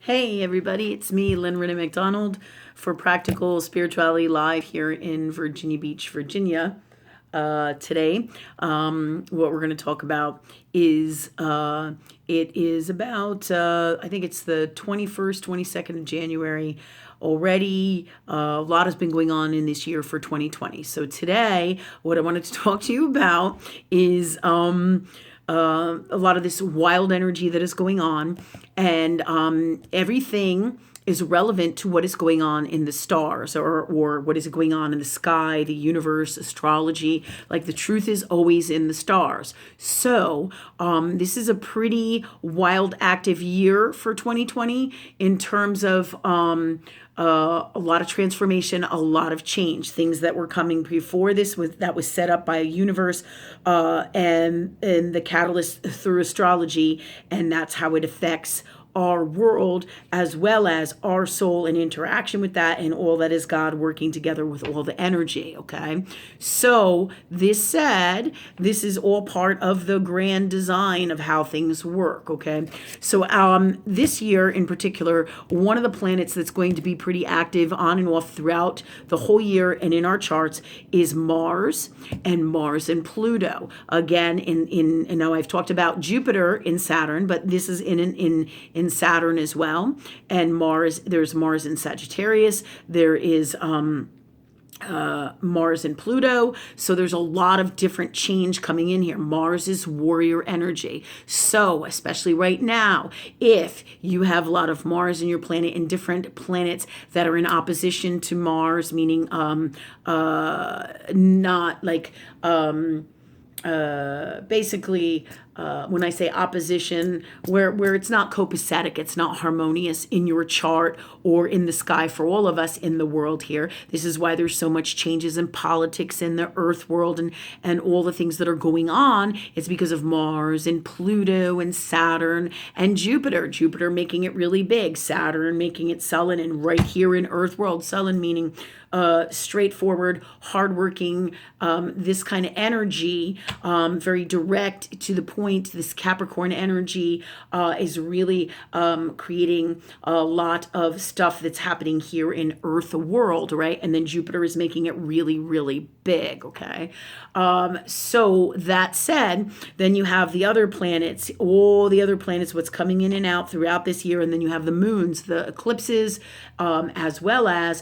Hey everybody, it's me, Lynn Renee McDonald, for Practical Spirituality Live here in Virginia Beach, Virginia. Today, what we're going to talk about is it is about I think it's the 21st, 22nd of January already. A lot has been going on in this year for 2020. So today, what I wanted to talk to you about is a lot of this wild energy that is going on, and everything is relevant to what is going on in the stars, or what is going on in the sky, the universe, astrology. Like, the truth is always in the stars. So this is a pretty wild, active year for 2020 in terms of a lot of transformation, a lot of change, things that were coming before this that was set up by a universe, and the catalyst through astrology, and that's how it affects our world as well as our soul and interaction with that, and all that is God working together with all the energy. Okay, so this said, this is all part of the grand design of how things work. Okay, so this year in particular, one of the planets that's going to be pretty active on and off throughout the whole year and in our charts is Mars and Pluto. Again, in now I've talked about Jupiter in Saturn, but this is in Saturn as well. And Mars, there's Mars in Sagittarius. There is Mars and Pluto. So there's a lot of different change coming in here. Mars is warrior energy. So especially right now, if you have a lot of Mars in your planet and different planets that are in opposition to Mars, meaning not like basically, when I say opposition, where it's not copacetic, it's not harmonious in your chart or in the sky for all of us in the world here. This is why there's so much changes in politics in the earth world, and all the things that are going on. It's because of Mars and Pluto and Saturn and Jupiter. Jupiter making it really big, Saturn making it sullen, and right here in earth world, sullen meaning straightforward, hardworking, this kind of energy, very direct to the point. This Capricorn energy is really creating a lot of stuff that's happening here in Earth world, right? And then Jupiter is making it really, really big, okay? So that said, then you have the other planets, all the other planets, what's coming in and out throughout this year, and then you have the moons, the eclipses, as well as,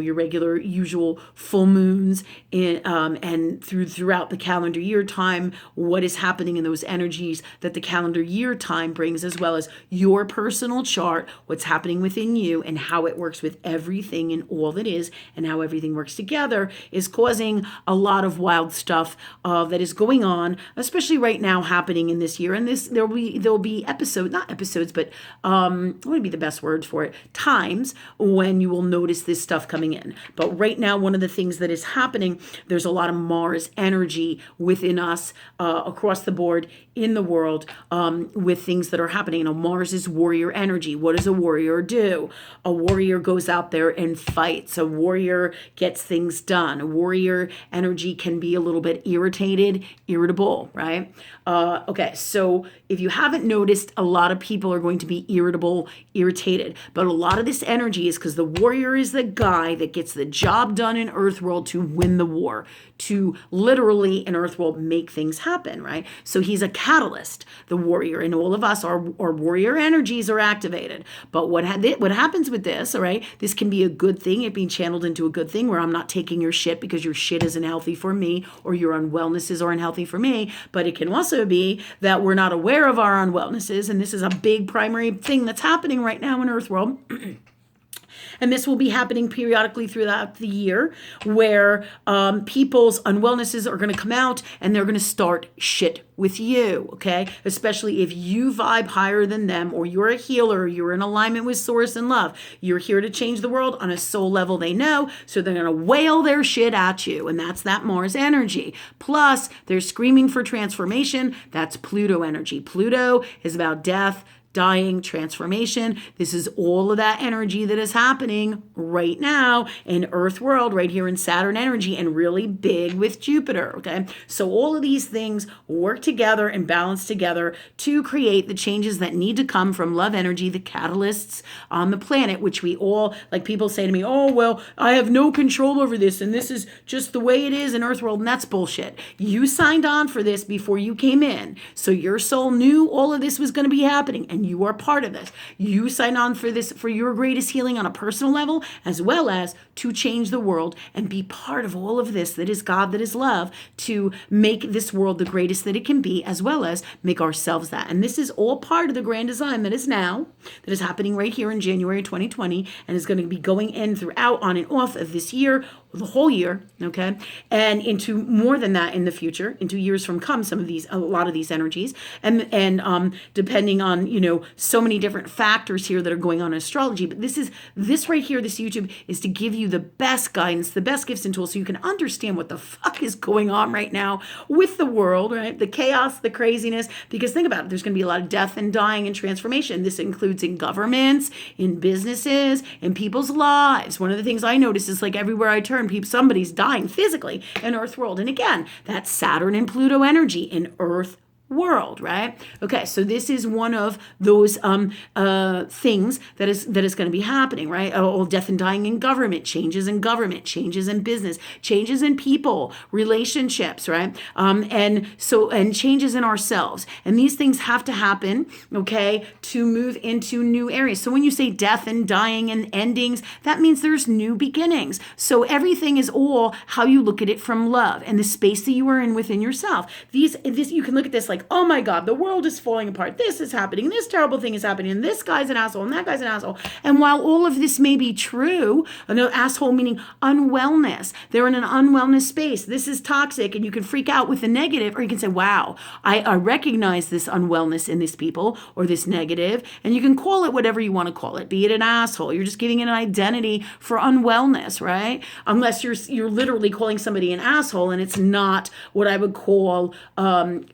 your regular, usual full moons, and throughout the calendar year time, what is happening in those energies that the calendar year time brings, as well as your personal chart, what's happening within you, and how it works with everything and all that is, and how everything works together, is causing a lot of wild stuff that is going on, especially right now, happening in this year. And there'll be not episodes, but what would be the best word for it? Times when you will notice this stuff coming in. But right now, one of the things that is happening, there's a lot of Mars energy within us, across the board in the world, with things that are happening. Mars is warrior energy. What does a warrior do? A warrior goes out there and fights. A warrior gets things done. A warrior energy can be a little bit irritable, right? Okay, so if you haven't noticed, a lot of people are going to be irritated. But a lot of this energy is because the warrior is the guy that gets the job done in Earthworld to win the war, to literally in Earthworld make things happen, right? So he's a catalyst, the warrior, and all of us, our warrior energies are activated. But what happens with this, all right, this can be a good thing, it being channeled into a good thing, where I'm not taking your shit because your shit isn't healthy for me, or your unwellnesses are unhealthy for me. But it can also be that we're not aware of our unwellnesses, and this is a big primary thing that's happening right now in Earthworld. And this will be happening periodically throughout the year, where people's unwellnesses are going to come out and they're going to start shit with you, okay? Especially if you vibe higher than them, or you're a healer, you're in alignment with source and love. You're here to change the world on a soul level, they know, so they're going to wail their shit at you, and that's that Mars energy. Plus, they're screaming for transformation. That's Pluto energy. Pluto is about death, dying, transformation. This is all of that energy that is happening right now in Earth world, right here in Saturn energy, and really big with Jupiter. Okay. So all of these things work together and balance together to create the changes that need to come from love energy, the catalysts on the planet, which we all, like people say to me, oh, well, I have no control over this, and this is just the way it is in Earth world. And that's bullshit. You signed on for this before you came in. So your soul knew all of this was going to be happening, and you are part of this. You signed on for this for your greatest healing on a personal level, as well as to change the world and be part of all of this that is God, that is love, to make this world the greatest that it can be, as well as make ourselves that. And this is all part of the grand design that is now, that is happening right here in January 2020, and is going to be going in throughout, on and off of this year, the whole year, okay, and into more than that in the future, into years from come, a lot of these energies, and depending on, so many different factors here that are going on in astrology. But this right here, this YouTube is to give you the best guidance, the best gifts and tools, so you can understand what the fuck is going on right now with the world, right? The chaos, the craziness. Because think about it, there's going to be a lot of death and dying and transformation. This includes in governments, in businesses, in people's lives. One of the things I notice is like everywhere I turn, somebody's dying physically in Earth world. And again, that's Saturn and Pluto energy in Earth world, right? Okay, so this is one of those things that is going to be happening, right? Oh, death and dying in government, changes in business, changes in people, relationships, right? And changes in ourselves. And these things have to happen, okay, to move into new areas. So when you say death and dying and endings, that means there's new beginnings. So everything is all how you look at it from love and the space that you are in within yourself. This you can look at this like, oh my God, the world is falling apart. This is happening. This terrible thing is happening. And this guy's an asshole and that guy's an asshole. And while all of this may be true, asshole meaning unwellness, they're in an unwellness space. This is toxic, and you can freak out with the negative, or you can say, wow, I recognize this unwellness in these people or this negative, and you can call it whatever you want to call it, be it an asshole. You're just giving it an identity for unwellness, right? Unless you're literally calling somebody an asshole and it's not what I would call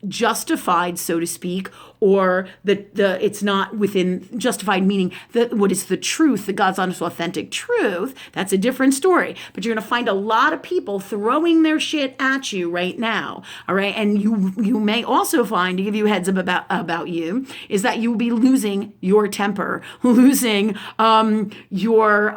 justified, so to speak, or it's not within justified, meaning that what is the truth, the God's honest, authentic truth. That's a different story. But you're going to find a lot of people throwing their shit at you right now. All right. And you may also find, to give you a heads up about you, is that you will be losing your temper, losing your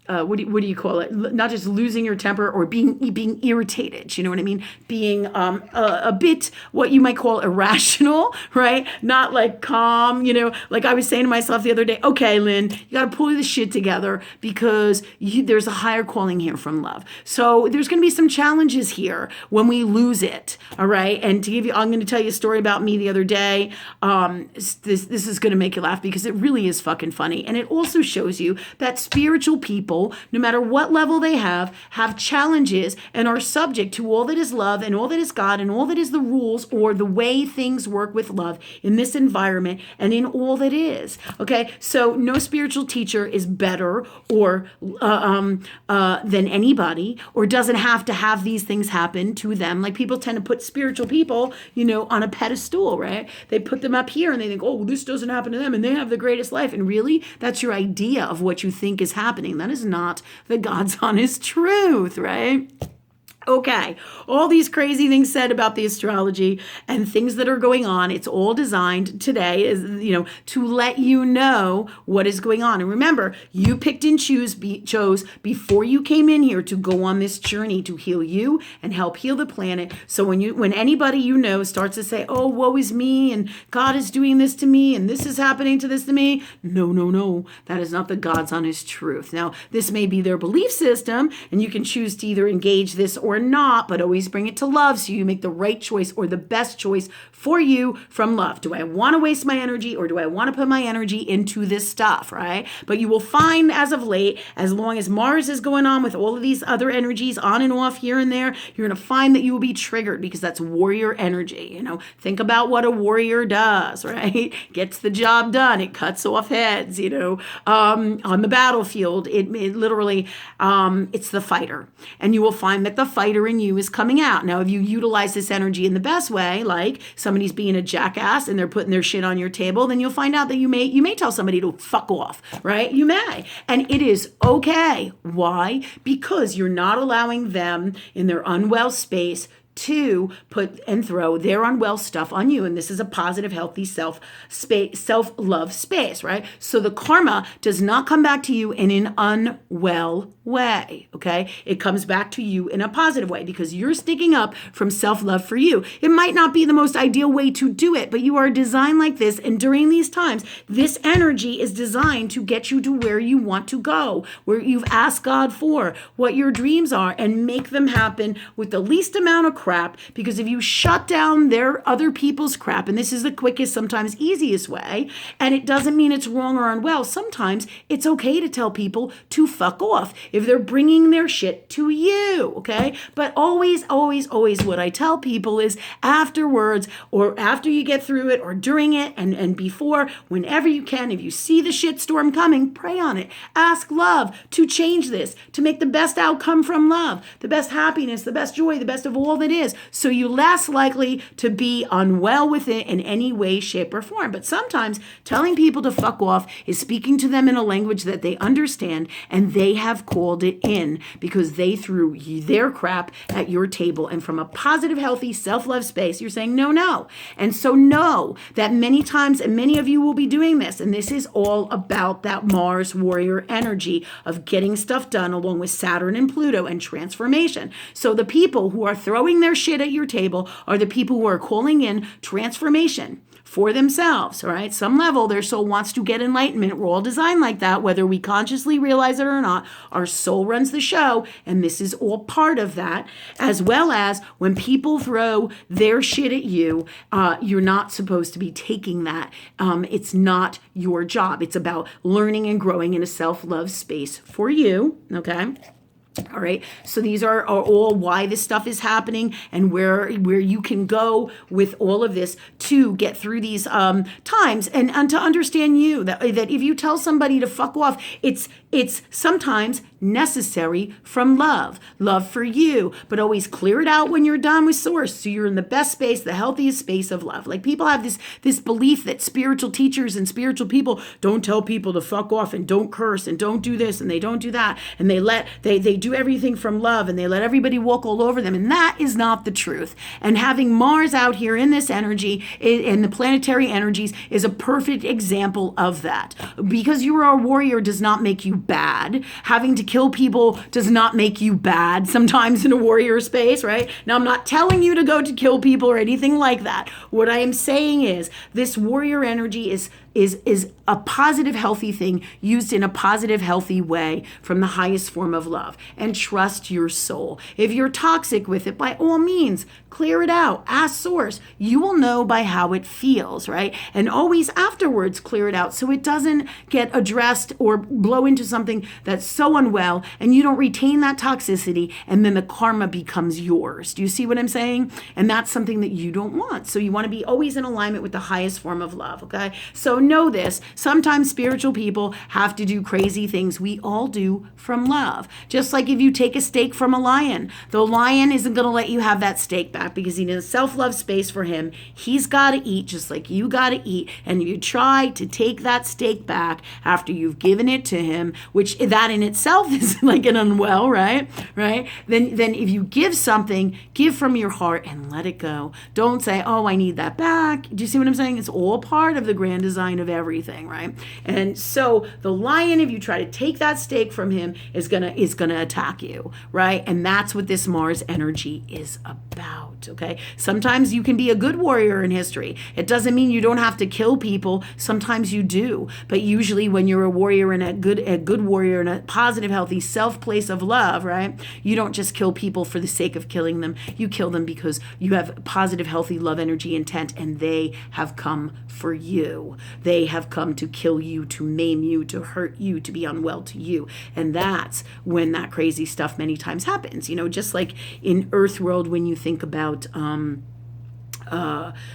what do you call it? Not just losing your temper or being irritated. You know what I mean? Being a bit what you might call irrational, right? Not like calm. Like I was saying to myself the other day, okay, Lynn, you got to pull this shit together because there's a higher calling here from love. So there's going to be some challenges here when we lose it. All right. And I'm going to tell you a story about me the other day. This is going to make you laugh because it really is fucking funny. And it also shows you that spiritual people, no matter what level they have challenges and are subject to all that is love and all that is God and all that is the rules or the way things work with love in this environment and in all that is. Okay, so no spiritual teacher is better or than anybody, or doesn't have to have these things happen to them. Like people tend to put spiritual people, on a pedestal, right? They put them up here and they think, oh, this doesn't happen to them and they have the greatest life. And really, that's your idea of what you think is happening. That is not the God's honest truth, right? Okay, all these crazy things said about the astrology and things that are going on, it's all designed today, to let you know what is going on. And remember, you picked and chose before you came in here to go on this journey to heal you and help heal the planet. So when anybody starts to say, oh, woe is me, and God is doing this to me, and this is happening to this to me, no, that is not the God's honest truth. Now, this may be their belief system, and you can choose to either engage this or not, but always bring it to love so you make the right choice or the best choice for you from love. Do I want to waste my energy or do I want to put my energy into this stuff, right? But you will find as of late, as long as Mars is going on with all of these other energies on and off here and there, you're going to find that you will be triggered because that's warrior energy. Think about what a warrior does, right? Gets the job done. It cuts off heads, on the battlefield. It literally, it's the fighter. And you will find that the fighter fighter in you is coming out. Now, if you utilize this energy in the best way, like somebody's being a jackass and they're putting their shit on your table, then you'll find out that you may tell somebody to fuck off, right? You may. And it is okay. Why? Because you're not allowing them in their unwell space to put and throw their unwell stuff on you. And this is a positive, healthy self-love space, right? So the karma does not come back to you in an unwell way, okay? It comes back to you in a positive way because you're sticking up from self-love for you. It might not be the most ideal way to do it, but you are designed like this. And during these times, this energy is designed to get you to where you want to go, where you've asked God for, what your dreams are, and make them happen with the least amount of crap. Because if you shut down their other people's crap, and this is the quickest, sometimes easiest way, and it doesn't mean it's wrong or unwell. Sometimes it's okay to tell people to fuck off if they're bringing their shit to you, okay? But always, always, always what I tell people is afterwards or after you get through it or during it and before, whenever you can, if you see the shitstorm coming, pray on it. Ask love to change this, to make the best outcome from love, the best happiness, the best joy, the best of all that is. So you're less likely to be unwell with it in any way, shape, or form. But sometimes telling people to fuck off is speaking to them in a language that they understand, and they have called it in because they threw their crap at your table. And from a positive, healthy, self-love space, you're saying no, no. And so know that many times, and many of you will be doing this, and this is all about that Mars warrior energy of getting stuff done along with Saturn and Pluto and transformation. So the people who are throwing their shit at your table are the people who are calling in transformation for themselves, all right? Some level, their soul wants to get enlightenment. We're all designed like that, whether we consciously realize it or not. Our soul runs the show, and this is all part of that, as well as when people throw their shit at you, you're not supposed to be taking that. It's not your job. It's about learning and growing in a self-love space for you, okay? All right. So these are all why this stuff is happening and where you can go with all of this to get through these times and to understand you that if you tell somebody to fuck off, it's sometimes necessary from love for you, but always clear it out when you're done with source. So you're in the best space, the healthiest space of love. Like people have this belief that spiritual teachers and spiritual people don't tell people to fuck off and don't curse and don't do this and they don't do that. And they do everything from love and they let everybody walk all over them. And that is not the truth. And having Mars out here in this energy, in the planetary energies, is a perfect example of that. Because you are a warrior does not make you bad. Having to kill people does not make you bad sometimes in a warrior space, right? Now, I'm not telling you to go to kill people or anything like that. What I am saying is this warrior energy is a positive, healthy thing used in a positive, healthy way from the highest form of love. And trust your soul. If you're toxic with it, by all means, clear it out. Ask source. You will know by how it feels, right? And always afterwards clear it out so it doesn't get addressed or blow into something that's so unwell and you don't retain that toxicity and then the karma becomes yours. Do you see what I'm saying? And that's something that you don't want. So you want to be always in alignment with the highest form of love, okay? So know this. Sometimes spiritual people have to do crazy things. We all do from love. Just like if you take a steak from a lion, the lion isn't going to let you have that steak back because he's in a self-love space for him. He's got to eat just like you got to eat. And you try to take that steak back after you've given it to him, which that in itself is like an unwell, right? Then if you give something, give from your heart and let it go. Don't say, oh, I need that back. Do you see what I'm saying? It's all part of the grand design of everything, right? And so the lion, if you try to take that steak from him, is gonna attack you, right? And that's what this Mars energy is about, okay? Sometimes you can be a good warrior in history. It doesn't mean you don't have to kill people. Sometimes you do, but usually when you're a warrior and a good warrior in a positive, healthy self place of love, right? You don't just kill people for the sake of killing them. You kill them because you have positive, healthy love energy intent, and they have come for you. They have come to kill you, to maim you, to hurt you, to be unwell to you. And that's when that crazy stuff many times happens. You know, just like in Earth world, when you think about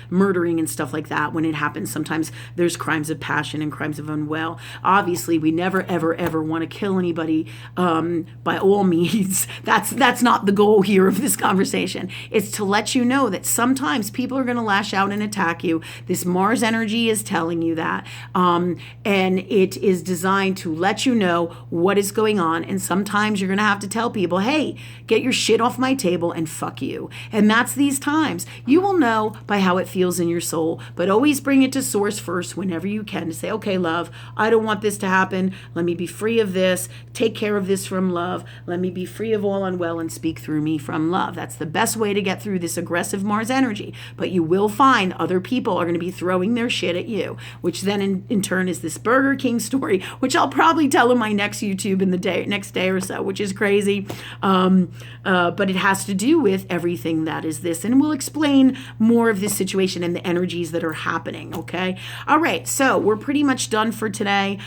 murdering and stuff like that when it happens. Sometimes there's crimes of passion and crimes of unwell. Obviously, we never, ever, ever want to kill anybody by all means. That's not the goal here of this conversation. It's to let you know that sometimes people are going to lash out and attack you. This Mars energy is telling you that. And it is designed to let you know what is going on. And sometimes you're going to have to tell people, hey, get your shit off my table and fuck you. And that's these times. You will know by how it feels in your soul, but always bring it to source first whenever you can to say, okay, love, I don't want this to happen. Let me be free of this. Take care of this from love. Let me be free of all unwell and speak through me from love. That's the best way to get through this aggressive Mars energy. But you will find other people are going to be throwing their shit at you, which then in turn is this Burger King story, which I'll probably tell in my next YouTube in the next day or so, which is crazy. But it has to do with everything that is this. And we'll explain more of this situation and the energies that are happening, okay? All right, so we're pretty much done for today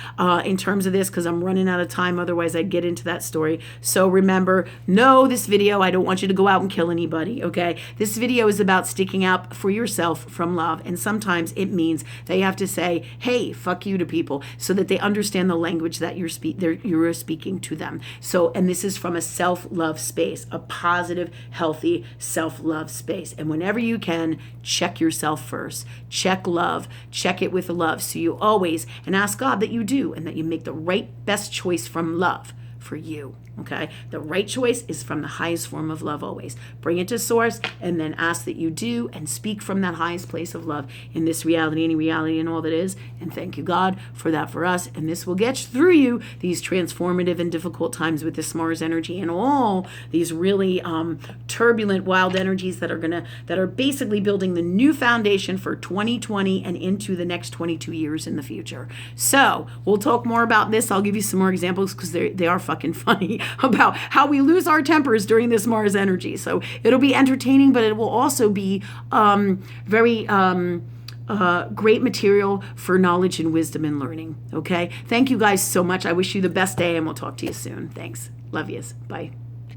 in terms of this because I'm running out of time. Otherwise, I'd get into that story. So remember, no, this video, I don't want you to go out and kill anybody, okay? This video is about sticking out for yourself from love. And sometimes it means that you have to say, hey, fuck you to people so that they understand the language that you're speaking to them. So, and this is from a self-love space, a positive, healthy self-love space. And whenever you can, check yourself first. Check love. Check it with love. So you always, and ask God that you do, and that you make the right, best choice from love for you. Okay? The right choice is from the highest form of love always. Bring it to source and then ask that you do and speak from that highest place of love in this reality, any reality and all that is. And thank you, God, for that for us. And this will get through you these transformative and difficult times with this Mars energy and all these really turbulent, wild energies that are basically building the new foundation for 2020 and into the next 22 years in the future. So we'll talk more about this. I'll give you some more examples because they are fucking funny about how we lose our tempers during this Mars energy. So it'll be entertaining, but it will also be very great material for knowledge and wisdom and learning. Okay? Thank you guys so much. I wish you the best day, and we'll talk to you soon. Thanks. Love yous. Bye.